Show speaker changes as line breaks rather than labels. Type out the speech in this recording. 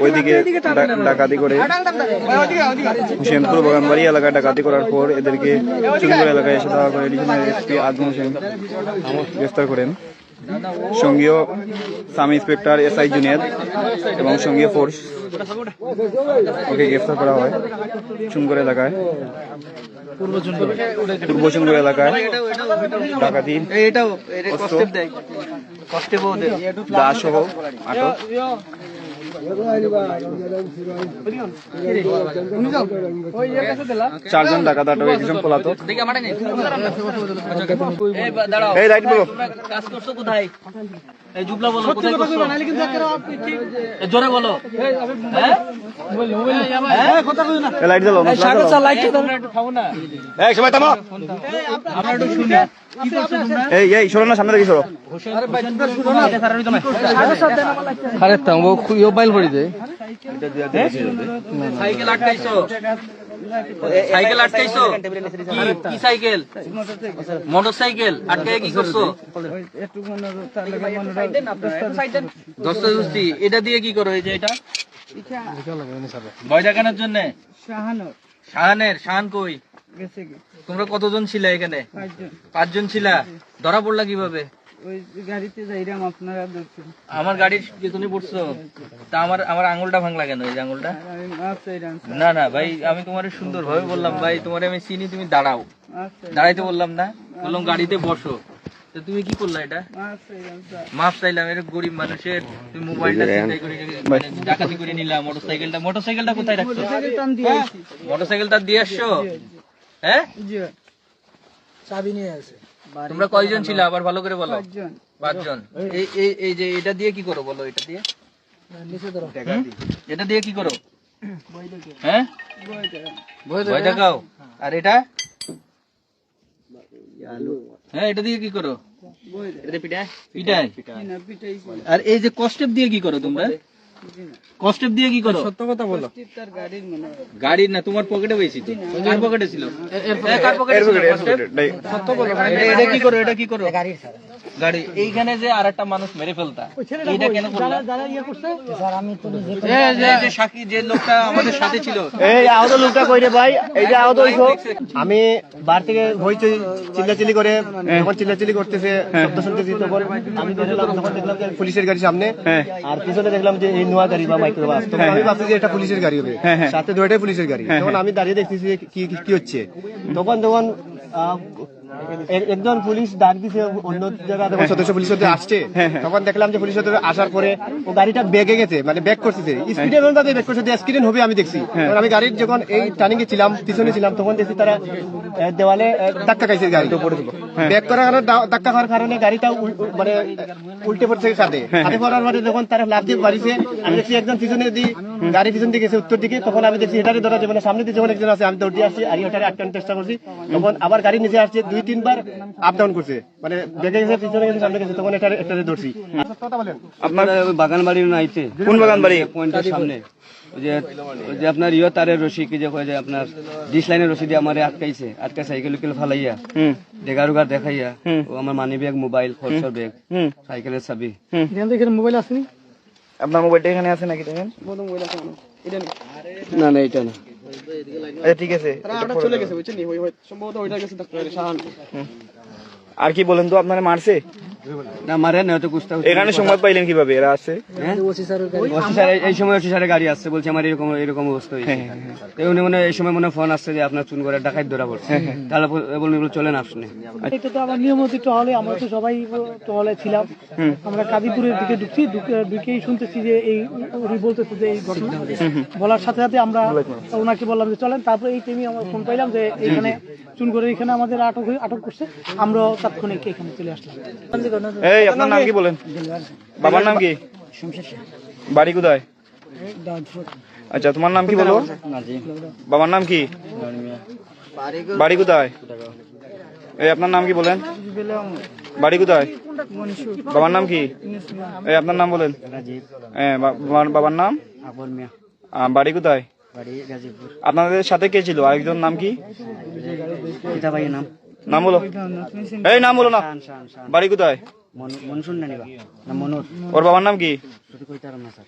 ওইদিকে ডাকাতি করে হোসেনপুর বাগানবাড়ি এলাকায় ডাকাতি করার পর এদেরকে চুনপুর এলাকায় এসে দেওয়া করে ডিভিশনাল এসপি আজম হোসেন গ্রেফতার করেন। সঙ্গীয় সাব ইন্সপেক্টর SI জুনিয়র এবং সঙ্গীয় ফোর্স ওকে গ্রেফতার করা হয় চুনপুর এলাকায়, পূর্ব চুনপুর এলাকায় ডাকাতি দাস সহ আটক। চারজন ডাকাত আটক, একজন পলাতক।
জোরে বলো,
সামনে দেখি সরো।
সাইকেল আটকাইছো, সাইকেল আটকাইছো, কি সাইকেল? মোটর সাইকেল আটকাই কি করছো? দস্তাদস্তি এটা দিয়ে কি করো? এই যে এটা ভয় দেখানোর জন্য। শাহান কই? তোমরা কতজন ছিলা এখানে? 5 জন ছিলা। ধরা পড়লা কিভাবে? আমার গাড়ির পেছনে পড়ছো, তা আমার আঙুলটা ভাঙলা কেন? এই যে আঙুলটা। না না ভাই, আমি তোমার সুন্দর ভাবে বললাম ভাই তোমার আমি চিনি, তুমি দাঁড়াও। দাঁড়াইতে বললাম না, বললাম গাড়িতে বসো। তো তুমি কি করলা? এটা মাফ চাইলাম। এর গরিব মানুষের তুমি মোবাইলটা ডাকাতি করে নিলাম। মোটরসাইকেলটা কোথায় রাখছো? মোটরসাইকেলটা দিয়ে আসছো? হ্যাঁ, চাবি নিয়ে আসে। তোমরা কয়জন ছিল আবার ভালো করে বলো? 5 জন। এই যে এটা দিয়ে কি করো বলো? এটা দিয়ে এটা দিয়ে কি করো? হ্যাঁ, ভয় দেখাও। আর এটা? হ্যাঁ, এটা দিয়ে কি করো? পিটাই। আর এই যে কস্টেপ দিয়ে কি করো তোমরা? কস্টেপ দিয়ে কি করো? সত্য কথা বলো। গাড়ির না, তোমার পকেটে পেয়েছি তো। কার পকেটে ছিল? কার পকেটে ছিল? সত্য বলো। এটা কি করো? এটা কি করো? গাড়ি এইখানে যে আরেকটা মানুষ মেরে ফেলতা, এটা কেন করলা? যে সাকি যে লোকটা আমাদের সাথে ছিল,
এই আহত লোকটা কই রে ভাই? এই যে আহত হইছো। আমি বার থেকে হইচই চিল্লাচিল্লি করে, যখন চিল্লাচিল্লি করতেছে শব্দ শুনতেছি, তখন আমি দেখলাম যে পুলিশের গাড়ি সামনে, আর পিছনে দেখলাম যে এই নোয়া গাড়ি বা মাইক্রোবাস। তখন আমি ভাবছি যে এটা পুলিশের গাড়ি হবে, সাথে দুইটাই পুলিশের গাড়ি। তখন আমি দাঁড়িয়ে দেখতেছি কি হচ্ছে। তখন একজন পুলিশ ডাক দিছে অন্য জায়গায়, তখন সদস্য পুলিশ আসছে। তখন দেখলাম যে পুলিশ আসার পরে ও গাড়িটা বেগে গেছে, মানে ব্যাক করতেছে স্পিডে, এমন ভাবে ব্যাক করছে অ্যাক্সিডেন্ট হবে আমি দেখছি। আমি গাড়ির যখন এই টার্নিং এ ছিলাম, পিছনে ছিলাম, তখন দেখছি তারা দেওয়ালে ধাক্কা খাইছে। গাড়িটা পড়েছিল, ব্যাক করার কারণে ধাক্কা খাওয়ার কারণে গাড়িটা মানে উল্টে পড়ছে খাদে পড়ার পরে যখন তারা লাফ দিয়ে বাড়িছে, আমি দেখছি একজন পিছনে দিয়ে গাড়ি পিছন দিকে গেছে উত্তর দিকে। তখন আমি দেখছি এটারে ধরা যাবে না, সামনে দিয়ে যখন একজন আছে আমি দৌড়ে আসছি, আর এটারে আটকানোর চেষ্টা করছি। তখন আবার গাড়ি নিচে আসছে, 2-3 বার আপ ডাউন করছে, মানে বেগে গেছে, পিছনে গেছে, সামনে গেছে। তখন এটারে ধরছি।
আপনার বাগান বাড়ি নাইতে?
কোন বাগান বাড়ি?
পয়েন্টের সামনে ওই যে আপনার তারের রশি কি যে আপনার ডিশ লাইনের রশি দিয়ে আমার আটকাইছে, সাইকেল ফালাইয়া ডেগারুগার দেখাইয়া ও আমার মানি ব্যাগ, মোবাইল, খরচর ব্যাগ, সাইকেলের চাবি।
এখানে মোবাইল আছে?
আপনার মোবাইলটা এখানে আছে নাকি? দেখেন।
না না, এটা না।
ঠিক আছে,
চলে গেছে, বুঝছেন? সম্ভবত ওইটা গেছে।
আর কি বলেন তো, আপনারা মারছে?
না মারে না, তো কুস্তা।
এখানে সংবাদ পাইলেন কিভাবে এরা আছে?
এই সময় ওসি স্যারের গাড়ি আসছে, বলছে আমার এরকম অবস্থা হয়েছে। উনি মনে এই সময় মনে ফোন আসছে যে আপনার চুন করে ডাকাত ধরা পড়ছে। তাহলে বলুন চলেন আসলে।
এটা তো আমার নিয়মিত টহলে, আমরা তো সবাই টহলে ছিলাম। আমরা কাদিপুরের দিকে ঢুকছি, ঢুকেই শুনতেছি যে এই বলতেছে যে এই ঘটনা। বলার সাথে সাথে আমরা ওনাকে বললাম যে চলেন। তারপরে এই টাইমে আমরা ফোন পাইলাম যে এখানে চুন করে এখানে আমাদের আটক করছে। আমরা তাৎক্ষণিক এখানে চলে আসলাম।
এই আপনার নাম কি বলেন? বাবার নাম কি? বাড়ি কোথায়? আচ্ছা, তোমার নাম কি বলো? বাবার নাম কি? বাড়ি কোথায়? এই আপনার নাম কি বলেন? বাড়ি কোথায়? বাবার নাম কি? এই আপনার নাম বলেন। বাবার নাম? বাড়ি কোথায়? আপনাদের সাথে কে ছিল? আরেকজন নাম কি? নাম বলো। এই নাম বলো না। বাড়ি কোথায়?
মনসুন না নিবা না মনুর
ওর বাবার নাম কি?
কইতারাম না স্যার